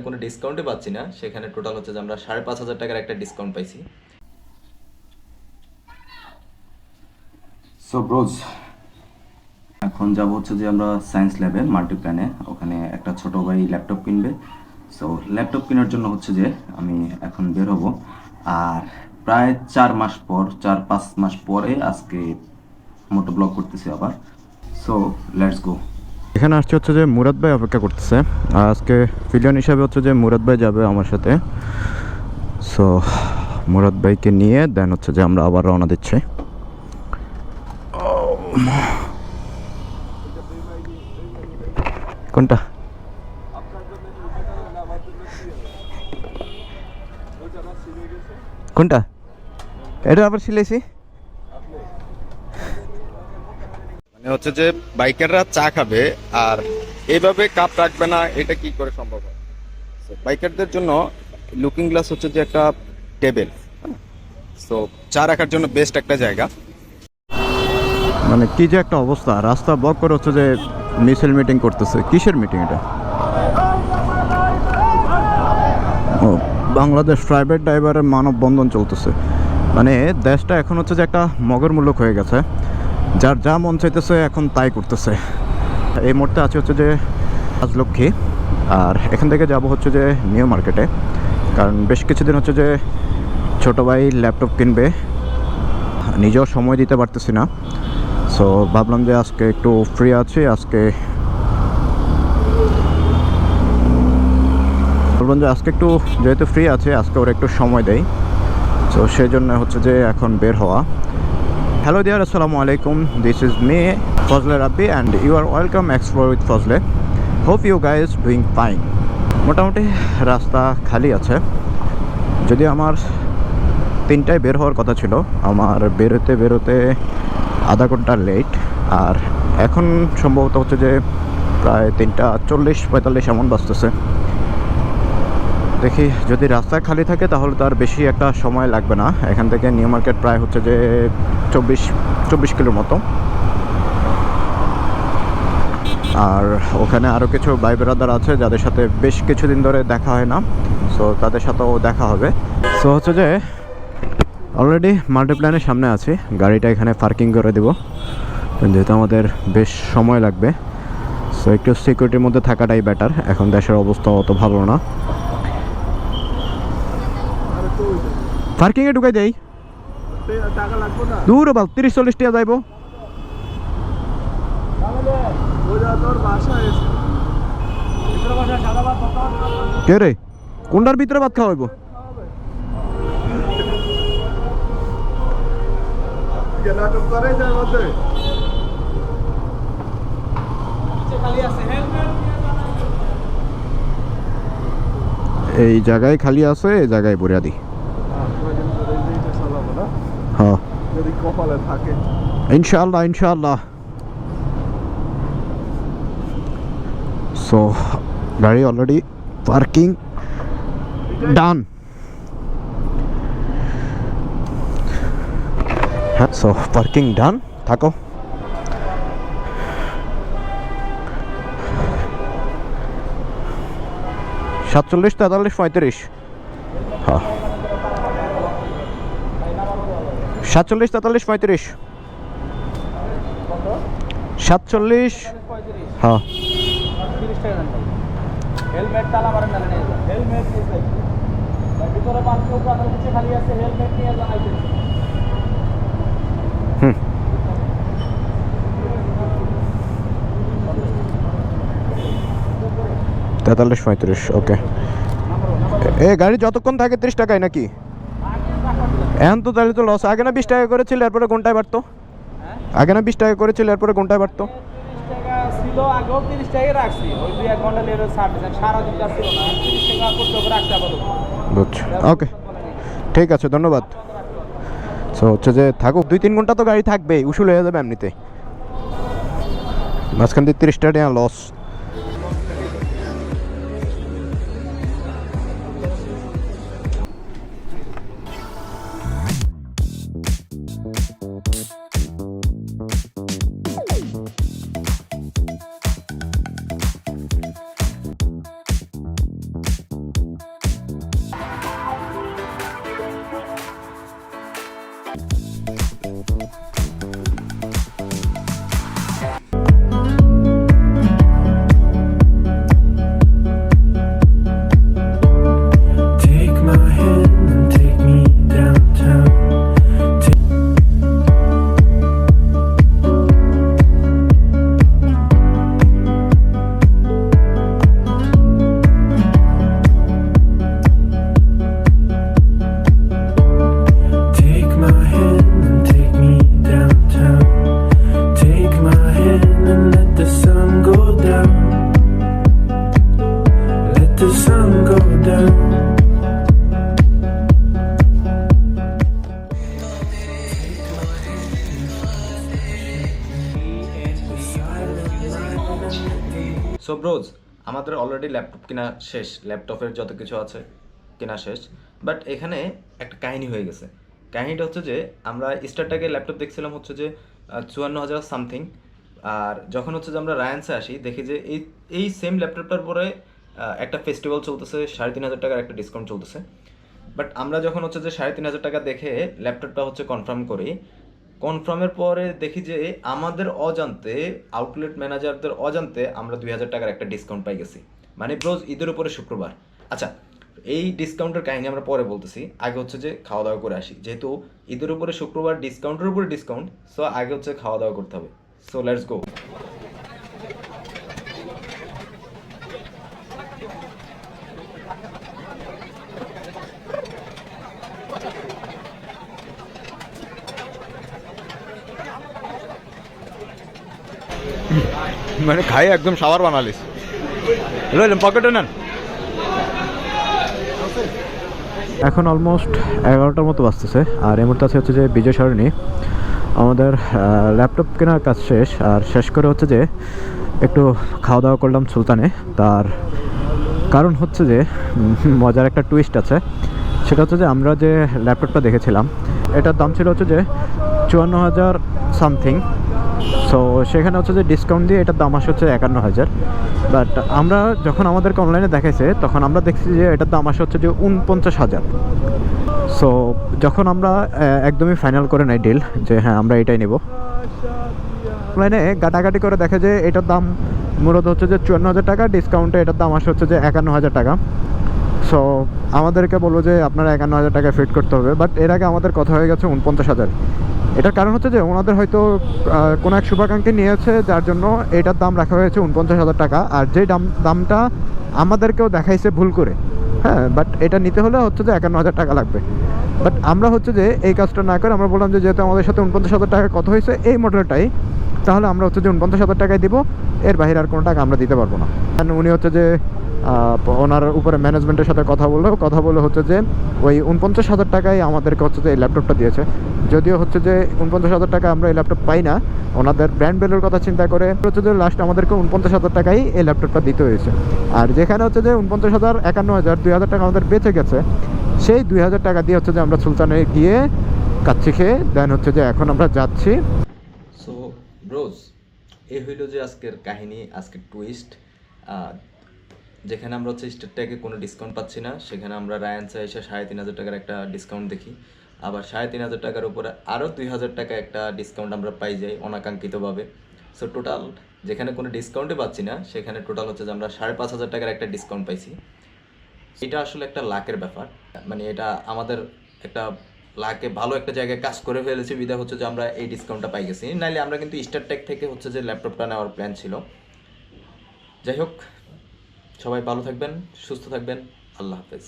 কোনো ডিসকাউন্টই পাচ্ছি না, সেখানে টোটাল হচ্ছে যে আমরা 5,500 টাকার একটা ডিসকাউন্ট পাইছি। সো ব্রোজ, এখন যাব হচ্ছে যে আমরা সায়েন্স ল্যাবে মাল্টিপ্ল্যানে, ওখানে একটা ছোট ভাই ল্যাপটপ কিনবে। সো ল্যাপটপ কেনার জন্য হচ্ছে যে আমি এখন বের হব। আর প্রায় 4 মাস পর, 4-5 মাস পরে আজকে মোটো ব্লগ করতেছি আবার। So let's go. এখানে আসছে হচ্ছে যে মুরাদ ভাই অপেক্ষা করতেছে। আজকে ফিলিয়ন হিসাবে হচ্ছে যে মুরাদ ভাই যাবে আমার সাথে। সো মুরাদ ভাইকে নিয়ে দেন হচ্ছে যে আমরা আবার রওনা দিচ্ছি। কোনটা কোনটা এটা আবার সিলেছি মানে হচ্ছে যে বাইকাররা চা খাবে আর এইভাবে কাপ রাখবে না, এটা কি করে সম্ভব হয়? বাইকারদের জন্য লুকিং গ্লাস হচ্ছে যে একটা টেবিল, সো চা রাখার জন্য বেস্ট একটা জায়গা। মানে কি যে একটা অবস্থা, রাস্তা ব্লক করে হচ্ছে যে মিছিল মিটিং করতেছে। কিসের মিটিং এটা? ও, বাংলাদেশ প্রাইভেট ড্রাইভারের মানববন্ধন চলতেছে। মানে দেশটা এখন হচ্ছে যে একটা মগরমূলক হয়ে গেছে, যার যা মন চাইতেছে এখন তাই করতেছে। এই মুহূর্তে আছে হচ্ছে যে রাজলক্ষ্মী, আর এখান থেকে যাব হচ্ছে যে নিউ মার্কেটে, কারণ বেশ কিছুদিন হচ্ছে যে ছোটো ভাই ল্যাপটপ কিনবে, নিজেও সময় দিতে পারতেছি না। সো ভাবলাম যে আজকে একটু ফ্রি আছি, আজকে একটু যেহেতু ফ্রি আছে আজকে ওরা একটু সময় দেয়। সো সেই জন্য হচ্ছে যে এখন বের হওয়া। হ্যালো ডিয়ার, আসসালামু আলাইকুম, this is me Fazle Rabbi and you are welcome explore with Fazle. Hope you guys doing fine. মোটামুটি রাস্তা খালি আছে, যদি আমার 3টায় বের হওয়ার কথা ছিল, আমার বেরোতে আধা ঘন্টা লেট। আর এখন সম্ভবত হচ্ছে যে প্রায় 3:40-45 এমন বাজতেছে। দেখি যদি রাস্তা খালি থাকে তাহলে তো আর বেশি একটা সময় লাগবে না। এখান থেকে নিউ মার্কেট প্রায় হচ্ছে যে 24 কিলোর মতো। আর ওখানে আরও কিছু ভাই ব্রাদার আছে যাদের সাথে বেশ কিছুদিন ধরে দেখা হয় না, সো তাদের সাথেও দেখা হবে। সো হচ্ছে যে অলরেডি মাল্টিপ্ল্যানের সামনে আছি, গাড়িটা এখানে পার্কিং করে দেব, যেহেতু আমাদের বেশ সময় লাগবে। সো একটু সিকিউরিটির মধ্যে থাকাটাই বেটার, এখন দেশের অবস্থা অত ভালো না। পার্কিংয়ে ঢুকাই দেই, দূর বাল 30-40 টাকা যাইব। কে রে, কোনটার ভিতরে ভাত খাওয়াইব? এই জায়গায় খালি আছে, এই জায়গায় ভরিয়া দিই। হ্যাঁ যদি কপালে থাকে ইনশাআল্লাহ ইনশাআল্লাহ। সো গাড়ি অলরেডি পার্কিং ডান। হ্যাঁ, সো পার্কিং ডান, থাকো। সাতচল্লিশ, 43, 35। হ্যাঁ, 47, 43, 35, 47। হ্যাঁ, হেলমেট তালা মারেন না, হেলমেট ভিতরে বাঁধতে উপরে নিচে খালি আছে, হেলমেট নিয়ে জানাইতে। হুম, 43, 35। ওকে, এ গাড়ি যতক্ষণ থাকে 30 টাকায় নাকি? এখন তো তাহলে তো লস। আগে না 20 টাকা করেছিল, এরপরে ঘন্টায় বাড়তো। আগে না 20 টাকা করেছিল, এরপরে ঘন্টায় বাড়তো। 30 টাকা ছিল আগেও, 30 টাকাই রাখছি। ওই 2-1 ঘন্টা লেট ছাড় দিয়েছেন, সারাদিন কাজ ছিল না, 30 টাকা করতে হবে রাখতে আপাতত। বুঝছি, ওকে ঠিক আছে, ধন্যবাদ। সো হচ্ছে যে থাকুক, 2-3 ঘন্টা তো গাড়ি থাকবে, উসুল হয়ে যাবে এমনিতে। মাঝখান দিয়ে 30 টাকা loss. go down. So bros, আমাদের অলরেডি ল্যাপটপ কেনা শেষ, ল্যাপটপের যত কিছু আছে কেনা শেষ, বাট এখানে একটা কাহিনী হয়ে গেছে। কাহিনীটা হচ্ছে যে আমরা স্টারটাকে ল্যাপটপ দেখছিলাম হচ্ছে যে 54,000 সামথিং, আর যখন হচ্ছে যে আমরা রায়ান্সে আসি দেখি যে এই সেম ল্যাপটপটার পরে একটা ফেস্টিভ্যাল চলতেছে, 3,500 টাকার একটা ডিসকাউন্ট চলতেছে। বাট আমরা যখন হচ্ছে যে 3,500 টাকা দেখে ল্যাপটপটা হচ্ছে কনফার্ম করি, কনফার্মের পরে দেখি যে আমাদের অজান্তে, আউটলেট ম্যানেজারদের অজান্তে আমরা 2,000 টাকার একটা ডিসকাউন্ট পাই গেছি। মানে ব্রোজ ঈদের উপরে শুক্রবার। আচ্ছা, এই ডিসকাউন্টের কাহিনী আমরা পরে বলতেছি, আগে হচ্ছে যে খাওয়া দাওয়া করে আসি। যেহেতু ঈদের উপরে শুক্রবার, ডিসকাউন্টের উপরে ডিসকাউন্ট, সো আগে হচ্ছে খাওয়া দাওয়া করতে হবে। So let's go. মানে খাই একদম সাবার বানালিস। লইলাম পকেটে নেন। এখন অলমোস্ট 11টার মতো বাজতেছে, আর এই মুহূর্তে হচ্ছে যে বিজয় সরণি। আমাদের ল্যাপটপ কেনার কাজ শেষ, আর শেষ করে হচ্ছে যে একটু খাওয়া দাওয়া করলাম সুলতানে। তার কারণ হচ্ছে যে মজার একটা টুইস্ট আছে, সেটা হচ্ছে যে আমরা যে ল্যাপটপটা দেখেছিলাম এটার দাম ছিল হচ্ছে যে 54,000 সামথিং। সো সেখানে হচ্ছে যে ডিসকাউন্ট দিয়ে এটার দাম আসে হচ্ছে 51,000। বাট আমরা যখন আমাদেরকে অনলাইনে দেখাইছে তখন আমরা দেখছি যে এটার দাম আসে হচ্ছে যে 49,000। সো যখন আমরা একদমই ফাইনাল করে নেই ডিল যে হ্যাঁ আমরা এটাই নেব, অনলাইনে ঘাটাঘাটি করে দেখে যে এটার দাম মূলত হচ্ছে যে 54,000 টাকা, ডিসকাউন্টে এটার দাম আসে হচ্ছে যে 51,000 টাকা। সো আমাদেরকে বললো যে আপনারা 51,000 টাকা ফিট করতে হবে, বাট এর আগে আমাদের কথা হয়ে গেছে 49,000। এটার কারণ হচ্ছে যে ওনাদের হয়তো কোনো এক শুভাকাঙ্ক্ষী নিয়েছে, যার জন্য এটার দাম রাখা হয়েছে 49,000 টাকা। আর যে দামটা আমাদেরকেও দেখাইছে ভুল করে, হ্যাঁ, বাট এটা নিতে হলে হচ্ছে যে 51,000 টাকা লাগবে। বাট আমরা হচ্ছে যে এই কাজটা না করে আমরা বললাম যে যেহেতু আমাদের সাথে 49,000 টাকা কথা হয়েছে এই মডেলটাই, তাহলে আমরা হচ্ছে যে 49,000 টাকায় দিব, এর বাইরে আর কোনো টাকা আমরা দিতে পারবো না। উনি হচ্ছে যে ওনার উপরে ম্যানেজমেন্টের সাথে কথা বলে হচ্ছে যে ওই 49,000 টাকায় আমাদেরকে হচ্ছে যে এই ল্যাপটপটা দিয়েছে। যদিও হচ্ছে যে 49,000 টাকা আমরা এই ল্যাপটপ পাই না, ওনাদের ব্র্যান্ড ভ্যালুর কথা চিন্তা করে হচ্ছে যে লাস্ট আমাদেরকে 49,000 টাকাই এই ল্যাপটপটা দিতে হয়েছে। আর যেখানে হচ্ছে যে 49,000, 51,000, 2,000 টাকা আমাদের বেঁচে গেছে, সেই 2,000 টাকা দিয়ে হচ্ছে যে আমরা সুলতানে গিয়ে কাচ্চি খেয়ে দেন হচ্ছে যে এখন আমরা যাচ্ছি। সো ব্রোজ, এই হইল যে আজকের কাহিনী, আজকের টুইস্ট। যেখানে আমরা হচ্ছে স্টারট্যাগে কোনো ডিসকাউন্ট পাচ্ছি না, সেখানে আমরা রায়ান্সে এসে 3,500 টাকার একটা ডিসকাউন্ট দেখি, আবার 3,500 টাকার উপরে আরও 2,000 টাকা একটা ডিসকাউন্ট আমরা পাই যাই অনাকাঙ্ক্ষিতভাবে। সো টোটাল যেখানে কোনো ডিসকাউন্টে পাচ্ছি না, সেখানে টোটাল হচ্ছে যে আমরা 5,500 টাকার একটা ডিসকাউন্ট পাইছি। এটা আসলে একটা লাকের ব্যাপার, মানে এটা আমাদের একটা লাকে ভালো একটা জায়গায় কাজ করে ফেলেছে, বিধায় হচ্ছে যে আমরা এই ডিসকাউন্টটা পাই গেছি। নাইলে আমরা কিন্তু স্টারটেক থেকে হচ্ছে যে ল্যাপটপটা নেওয়ার প্ল্যান ছিল। যাই হোক, সবাই ভালো থাকবেন, সুস্থ থাকবেন, আল্লাহ হাফেজ।